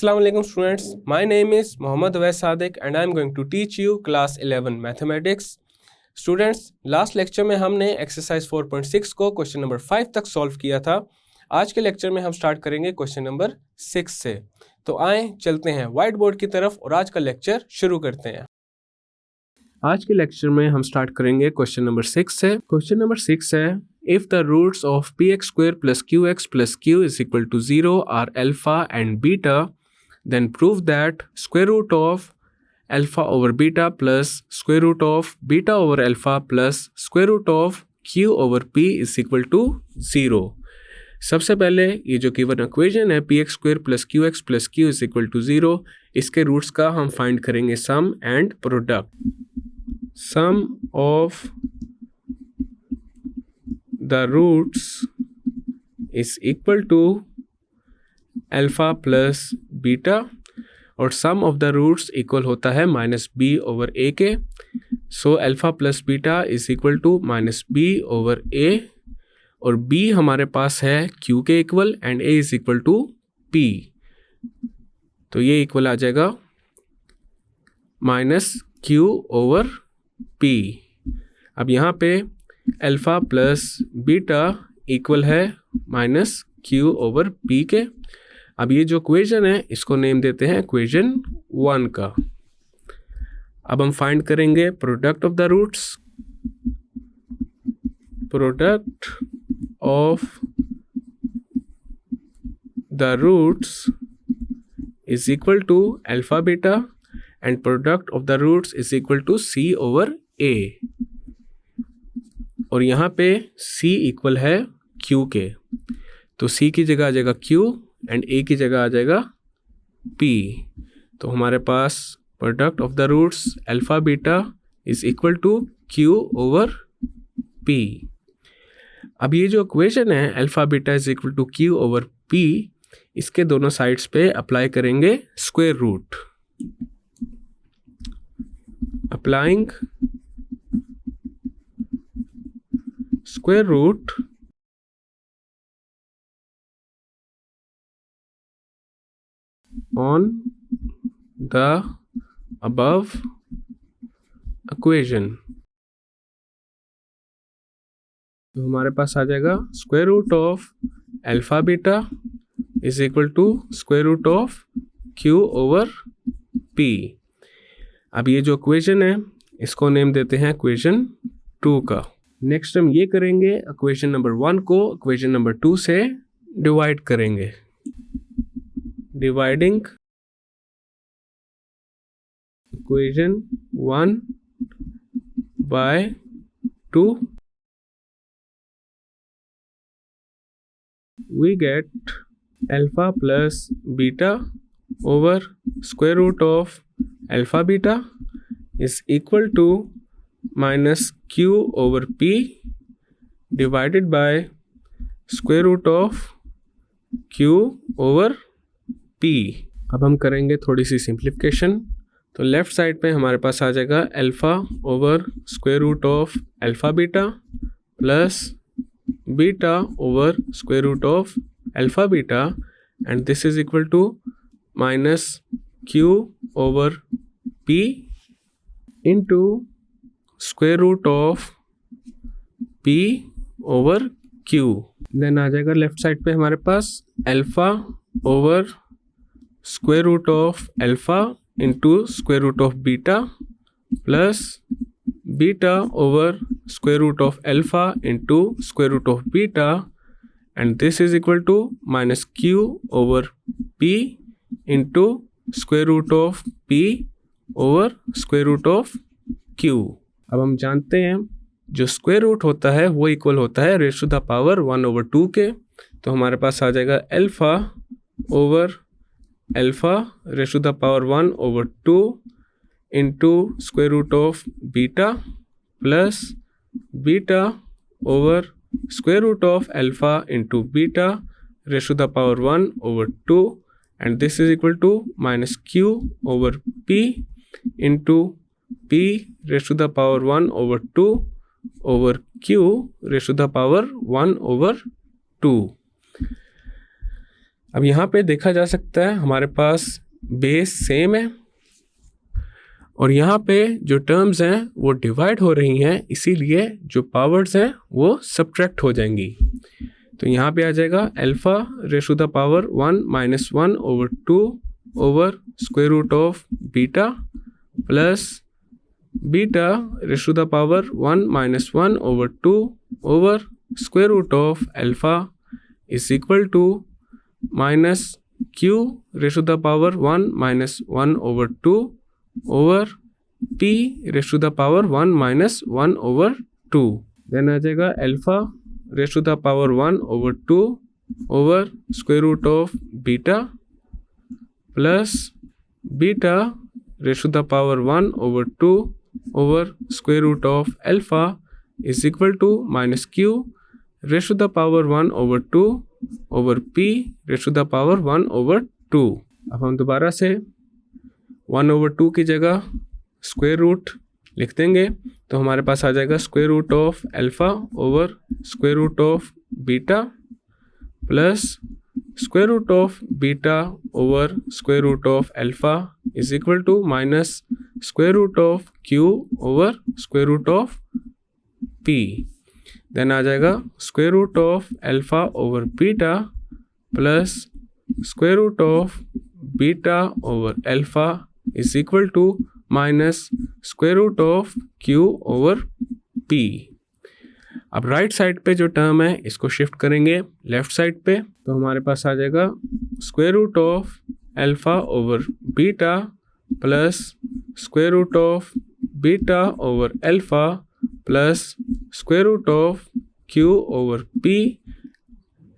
Assalamu alaikum students. My name is Mohammad Awais Sadiq and I am going to teach you class 11 mathematics. Students, last lecture में हमने exercise 4.6 को question number 5 तक solve किया था. आज के lecture में हम start करेंगे question number 6 से. तो आए चलते हैं white board की तरफ और आज का lecture शुरू करते हैं. आज के lecture में हम start करेंगे question number 6 से. Question number 6 है if the roots of px square plus qx plus q is equal to 0 are alpha and beta, then prove that square root of alpha over beta plus square root of beta over alpha plus square root of q over p is equal to 0. सबसे पहले ये जो given equation है px square plus qx plus q is equal to 0, इसके roots का हम find करेंगे sum and product. Sum of the roots is equal to alpha plus beta और sum of the roots equal होता है minus b over a के. so alpha plus beta is equal to minus b over a और b हमारे पास है q के equal and a is equal to p. तो ये इक्वल आ जाएगा minus q over p. अब यहाँ पे अल्फ़ा प्लस बीटा इक्वल है माइनस क्यू ओवर पी के. अब ये जो इक्वेशन है इसको नेम देते हैं इक्वेशन 1 का. अब हम फाइंड करेंगे product of the roots. Product of the roots is equal to alpha beta and product of the roots is equal to C over A. और यहाँ पे c इक्वल है q के, तो c की जगह आ जाएगा q एंड a की जगह आ जाएगा p. तो हमारे पास product of the roots alpha beta is equal to q over p. अब ये जो इक्वेशन है alpha beta is equal to q over p, इसके दोनों साइड्स पे अप्लाई करेंगे square root. Applying square root on the above equation. तो हमारे पास आ जाएगा square root of alpha beta is equal to square root of Q over P. अब ये जो इक्वेशन है इसको नेम देते हैं इक्वेशन 2 का. नेक्स्ट हम ये करेंगे इक्वेशन नंबर 1 को इक्वेशन नंबर 2 से डिवाइड करेंगे. Dividing equation 1 by 2 we get alpha plus beta over square root of alpha beta is equal to minus q over p divided by square root of q over p. अब हम करेंगे थोड़ी सी simplification. तो left side पे हमारे पास आ जाएगा alpha over square root of alpha beta plus beta over square root of alpha beta and this is equal to minus q over p into square root of p over q. Then आ जाएगा left side पे हमारे पास alpha over square root of alpha into square root of beta plus beta over square root of alpha into square root of beta and this is equal to minus q over p into square root of p over square root of q. अब हम जानते हैं जो square root होता है वो equal होता है raise to the power 1 over 2 के. तो हमारे पास आ जाएगा alpha over alpha raise to the power 1 over 2 into square root of beta plus beta over square root of alpha into beta raise to the power 1 over 2 and this is equal to minus q over p into p raised to the power 1 over 2 over q raised to the power 1 over 2. अब यहाँ पे देखा जा सकता है हमारे पास base same है और यहाँ पे जो टर्म्स हैं वो डिवाइड हो रही हैं, इसीलिए जो पावर्स हैं वो सब्ट्रैक्ट हो जाएंगी। तो यहाँ पे आ जाएगा alpha raise to the power 1 minus 1 over 2 over square root of beta plus beta raise to the power 1 minus 1 over 2 over square root of alpha is equal to minus Q raise to the power 1 minus 1 over 2 over p raise to the power 1 minus 1 over 2। Then आ जाएगा alpha raise to the power 1 over 2 over square root of beta plus beta raise to the power 1 over 2 over square root of alpha is equal to minus Q raise to the power 1 over 2 over p raise to the power 1 over 2। अब हम दोबारा से 1 over 2 की जगह square root लिख देंगे, तो हमारे पास आ जाएगा square root of alpha over square root of beta plus square root of beta over square root of alpha is equal to minus square root of Q over square root of P. Then आ जाएगा square root of alpha over beta plus square root of beta over alpha is equal to minus square root of Q over P. अब right side पे जो term है इसको shift करेंगे left side पे, तो हमारे पास आ जाएगा square root of alpha over beta plus square root of beta over alpha plus square root of Q over p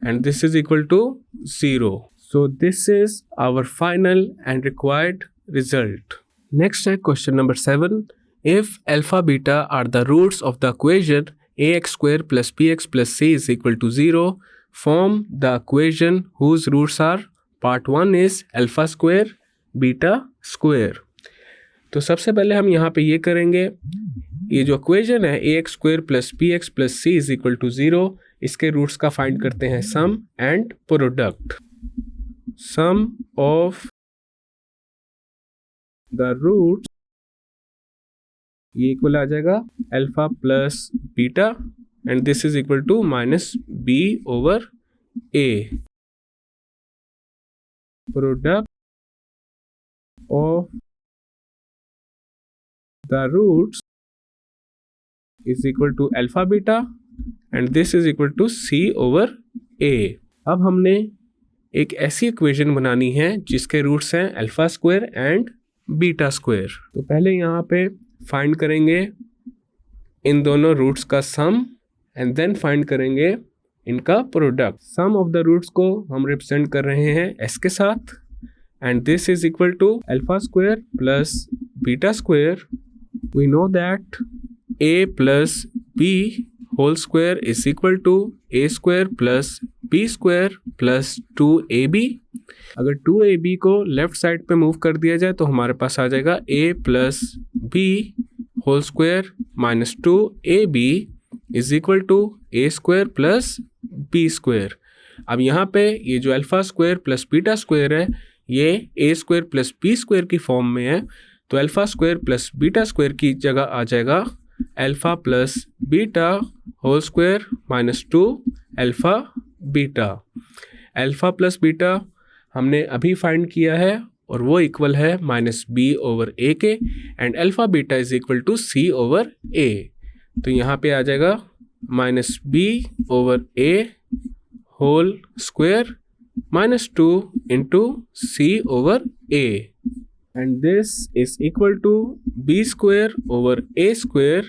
and this is equal to 0. So this is our final and required result. Next है question number 7. If alpha beta are the roots of the equation ax square plus bx plus c is equal to 0, form the equation whose roots are part 1 is alpha square beta square. तो सबसे पहले हम यहाँ पे ये करेंगे, ये जो इक्वेशन है ax square plus bx plus c is equal to 0, इसके रूट्स का फाइंड करते हैं sum and product. Sum of the roots ये इक्वल आ जाएगा alpha plus beta and this is equal to minus B over A. Product of the roots is equal to alpha beta and this is equal to c over a। अब हमने एक ऐसी equation बनानी है जिसके roots हैं alpha square and beta square. तो पहले यहाँ पे फाइंड करेंगे इन दोनों रूट्स का सम एंड देन फाइंड करेंगे इनका product. Sum of the roots को हम रिप्रेजेंट कर रहे हैं s के साथ and this is equal to alpha square plus beta square. We know that a plus b whole square is equal to a square plus b square plus 2ab। अगर 2ab को left side पे move कर दिया जाए तो हमारे पास आ जाएगा a plus b whole square minus 2ab is equal to a square plus b square। अब यहाँ पे ये जो alpha square plus beta square है ये a square plus b square की फॉर्म में है, तो alpha square plus beta square की जगह आ जाएगा alpha plus beta whole square minus 2 alpha beta. Alpha plus beta हमने अभी फाइंड किया है और वो इक्वल है माइनस बी ओवर ए के and alpha beta is equal to C over A. तो यहाँ पे आ जाएगा minus B over A whole square minus 2 into C over A and this is equal to b square over a square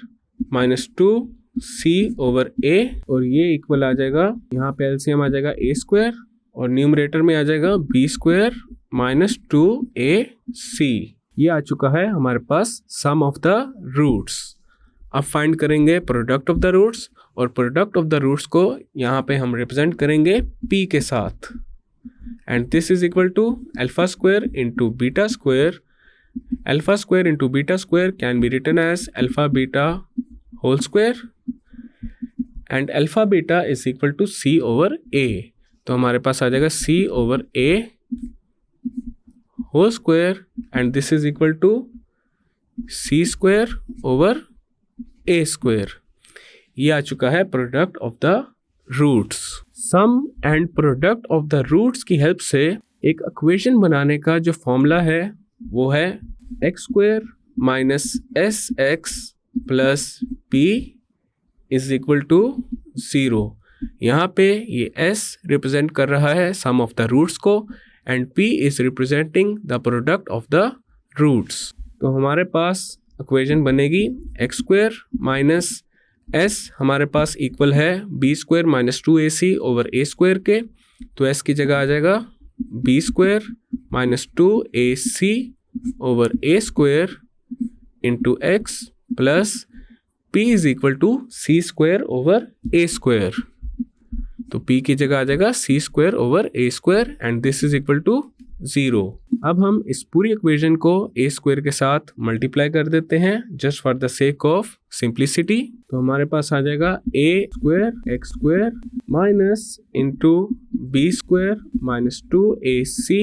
minus 2c over a और ये equal आ जाएगा, यहाँ पे एलसीएम आ जाएगा a स्क्वायर और न्यूमरेटर में आ जाएगा b स्क्वायर माइनस 2ac। ये आ चुका है हमारे पास सम ऑफ द रूट्स। अब फाइंड करेंगे प्रोडक्ट ऑफ द रूट्स और प्रोडक्ट ऑफ द रूट्स को यहाँ पे हम रिप्रेजेंट करेंगे p के साथ and this is equal to alpha square into beta square. Alpha square into beta square can be written as alpha beta whole square and alpha beta is equal to c over a। तो हमारे पास आ जाएगा c over a whole square and this is equal to c square over a square. ये आ चुका है product of the roots. Sum and product of the roots की हेल्प से एक इक्वेशन बनाने का जो फॉर्मूला है वो है x square minus s x plus p is equal to 0। यहाँ पे ये s रिप्रेजेंट कर रहा है सम ऑफ द रूट्स को and p is representing the product of the roots. तो हमारे पास इक्वेशन बनेगी एक्स स्क्वायर माइनस s हमारे पास इक्वल है b square minus 2ac over a square के। तो s की जगह आ जाएगा b square minus 2ac over a square into x plus p is equal to c square over a square. तो p की जगह आ जाएगा c square over a square and this is equal to 0। अब हम इस पूरी इक्वेशन को a स्क्वायर के साथ मल्टीप्लाई कर देते हैं just for the sake of simplicity. तो हमारे पास आ जाएगा a square x square minus into b square minus 2ac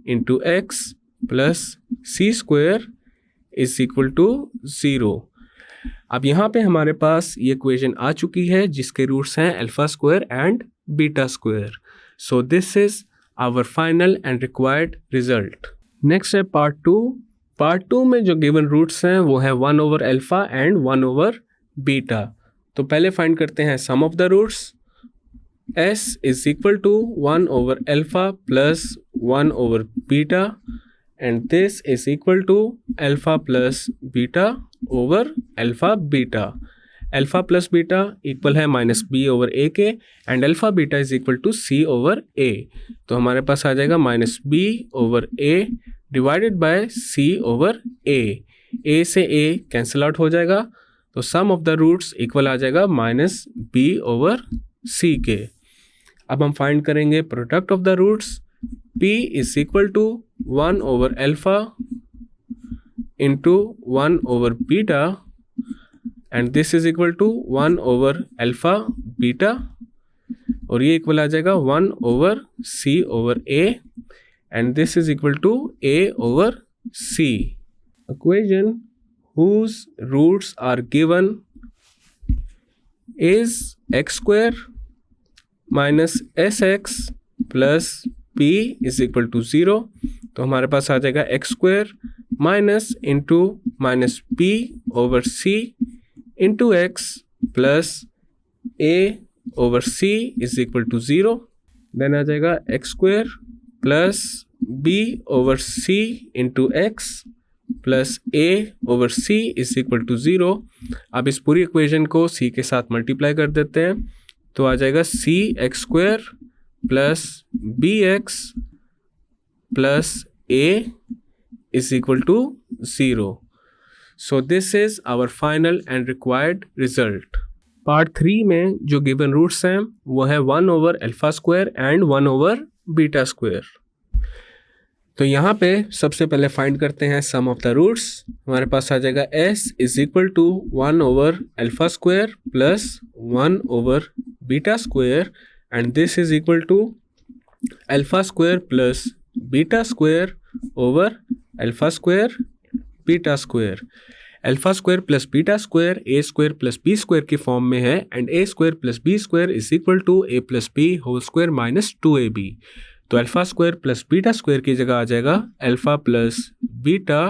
into x plus c square is equal to 0। अब यहाँ पे हमारे पास ये इक्वेशन आ चुकी है जिसके रूट्स हैं alpha square and beta square. So this is our final and required result. Next है पार्ट 2। पार्ट 2 में जो गिवन रूट्स हैं वो है 1 over alpha and 1 over beta. तो पहले फाइंड करते हैं sum of the roots. s is equal to 1 over alpha plus 1 over beta and this is equal to alpha plus beta over alpha beta. Alpha plus beta equal है minus B over A के and alpha beta is equal to C over A. तो हमारे पास आ जाएगा minus B over A divided by C over A से A cancel out हो जाएगा। तो sum of the roots equal आ जाएगा माइनस बी ओवर सी के। अब हम फाइंड करेंगे product of the roots. p is equal to 1 over alpha into 1 over beta and this is equal to 1 over alpha beta और ये इक्वल आ जाएगा 1 over c over a and this is equal to a over c। Equation whose roots are given is x square minus sx plus p is equal to 0। तो हमारे पास आ जाएगा X square minus into minus P over C into x plus A over C is equal to 0। Then आ जाएगा X square plus B over C into x plus A over C is equal to 0। अब इस पूरी equation को सी के साथ multiply कर देते हैं तो आ जाएगा C X square plus B X plus a is equal to 0. So this is our final and required result. Part 3 में जो गिवन रूट्स हैं वो है 1 over alpha square and 1 over beta square. तो यहाँ पे सबसे पहले फाइंड करते हैं सम ऑफ द रूट्स। हमारे पास आ जाएगा s is equal to 1 over alpha square plus 1 over beta square and this is equal to alpha square plus beta square over alpha square beta square. Alpha square plus beta square a square plus b square की form में है and a square plus b square is equal to a plus b whole square minus 2ab। तो alpha square plus beta square की जगह आ जाएगा alpha plus beta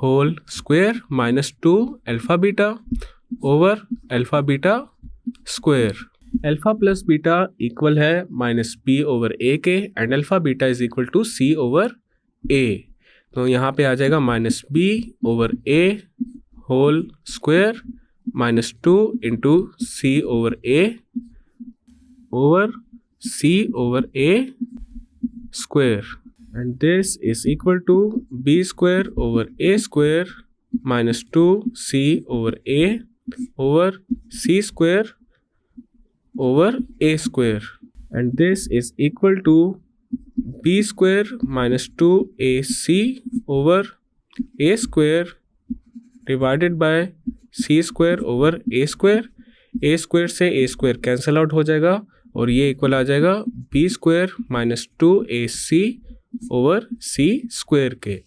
whole square minus 2 alpha beta over alpha beta square. Alpha plus beta equal है minus B over A के and alpha beta is equal to C over A. तो यहाँ पे आ जाएगा minus B over A whole square minus 2 into C over A over A square and this is equal to B square over A square minus 2 C over A over C square over a square and this is equal to b square minus 2ac over a square divided by c square over a square से a square cancel out हो जाएगा और ये equal आ जाएगा B square minus 2ac over C square के।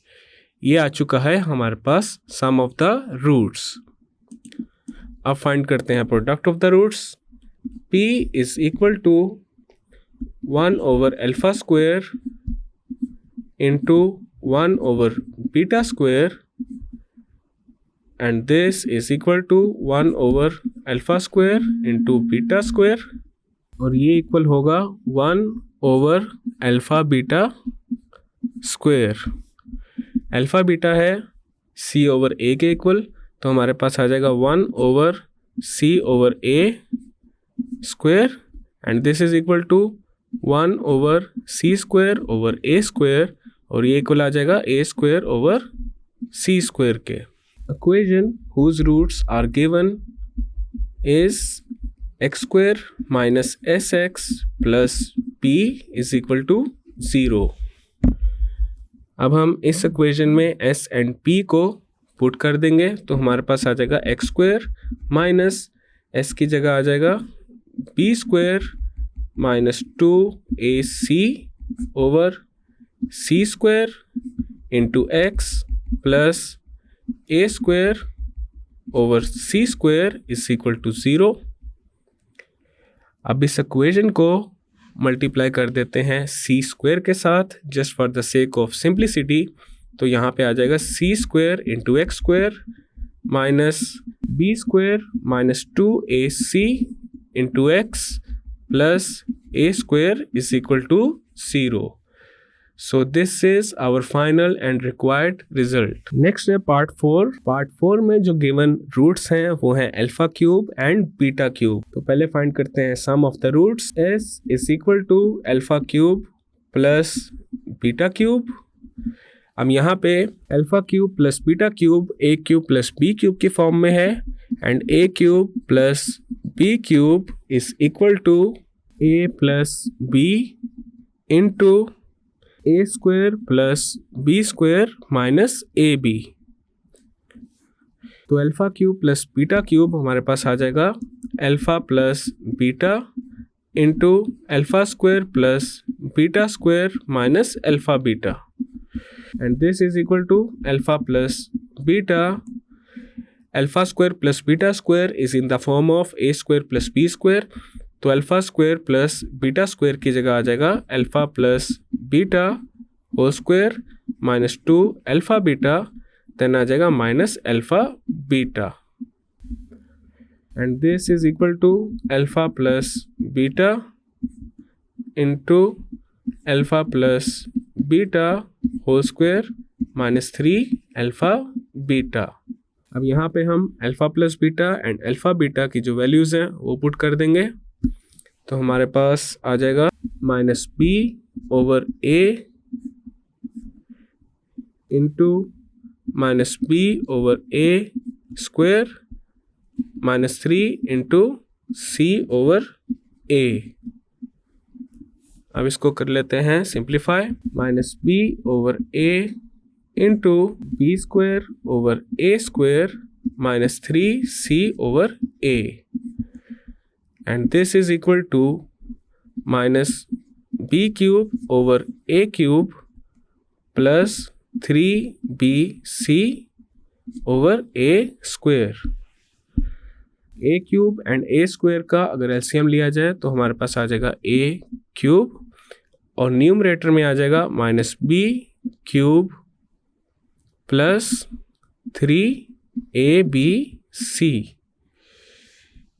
ये आ चुका है हमारे पास सम ऑफ द रूट्स। अब फाइंड करते हैं product of the roots. p is equal to 1 over alpha square into 1 over beta square and this is equal to 1 over alpha square into beta square, और ये equal होगा 1 over alpha beta square. Alpha beta है c over a के equal, तो हमारे पास आ जाएगा 1 over c over a square and this is equal to 1 over c square over a square, और ये इक्वल आ जाएगा a square over c square के। Equation whose roots are given is x square minus sx plus p is equal to 0। अब हम इस equation में s and p को पुट कर देंगे, तो हमारे पास आ जाएगा x स्क्वायर माइनस s की जगह आ जाएगा b square minus 2ac over c square into x plus a square over c square is equal to 0। अब इस इक्वेशन को मल्टीप्लाई कर देते हैं c स्क्वायर के साथ just for the sake of simplicity, तो यहाँ पे आ जाएगा c square into x square minus b square minus 2ac into x plus a square is equal to 0। So this is our final and required result. Next है part 4। Part 4 में जो given roots हैं वो हैं alpha cube and beta cube. तो पहले find करते हैं sum of the roots. s is equal to alpha cube plus beta cube. अब यहाँ पे alpha cube plus beta cube a cube plus b cube की फॉर्म में है and a cube plus b cube is equal to a plus b into a square plus b square minus ab। तो alpha cube plus beta cube हमारे पास आ जाएगा alpha plus beta into alpha square plus beta square minus alpha beta, and this is equal to alpha plus beta. Alpha square plus beta square is in the form of a square plus b square, तो alpha square plus beta square की जगह आ जाएगा alpha plus beta whole square minus 2 alpha beta, then आ जाएगा minus alpha beta and this is equal to alpha plus beta into alpha plus beta whole square minus 3 alpha beta. अब यहाँ पे हम alpha plus beta and alpha beta की जो values हैं वो पुट कर देंगे, तो हमारे पास आ जाएगा minus b over a into minus b over a square minus 3 into c over a। अब इसको कर लेते हैं simplify, minus b over a into b square over a square minus 3c over a and this is equal to minus b cube over a cube plus 3bc over a square. a cube and a square का अगर LCM लिया जाए तो हमारे पास आ जाएगा a cube और न्यूमरेटर में आ जाएगा minus b cube plus 3abc।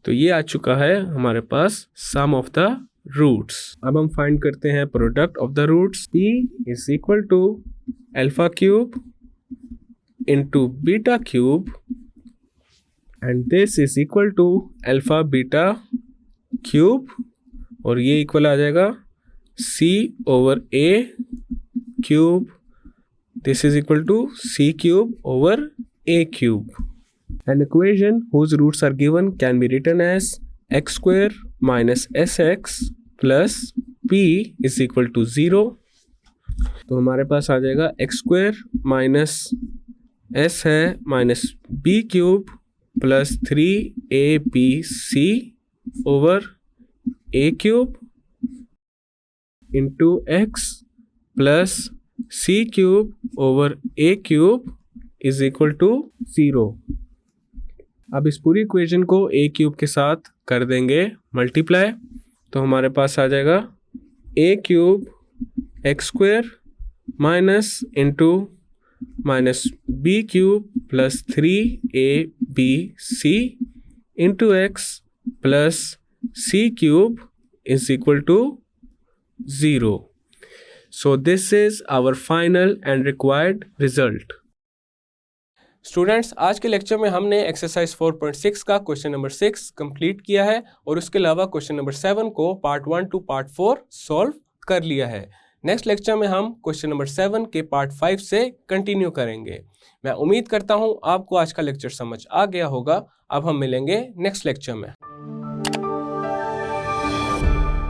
तो ये आ चुका है हमारे पास सम ऑफ द रूट्स। अब हम फाइंड करते हैं product of the roots. p is equal to alpha cube into beta cube and this is equal to alpha beta cube और ये इक्वल आ जाएगा c over a cube, this is equal to c cube over a cube. An equation whose roots are given can be written as x square minus sx plus p is equal to 0। तो हमारे पास आ जाएगा x square minus s है minus b cube plus 3abc over a cube into x plus c cube over a cube is equal to 0। अब इस पूरी equation को a क्यूब के साथ कर देंगे मल्टीप्लाई, तो हमारे पास आ जाएगा a cube x square minus into minus b cube plus 3abc into x plus c cube is equal to 0। So this is our final and required result। Students, आज के लेक्चर में हमने एक्सरसाइज 4.6 का क्वेश्चन नंबर 6 कंप्लीट किया है और उसके अलावा क्वेश्चन नंबर 7 को पार्ट 1 टू पार्ट 4 सॉल्व कर लिया है। नेक्स्ट लेक्चर में हम क्वेश्चन नंबर 7 के पार्ट 5 से कंटिन्यू करेंगे। मैं उम्मीद करता हूं आपको आज का लेक्चर समझ आ गया होगा। अब हम मिलेंगे नेक्स्ट लेक्चर में।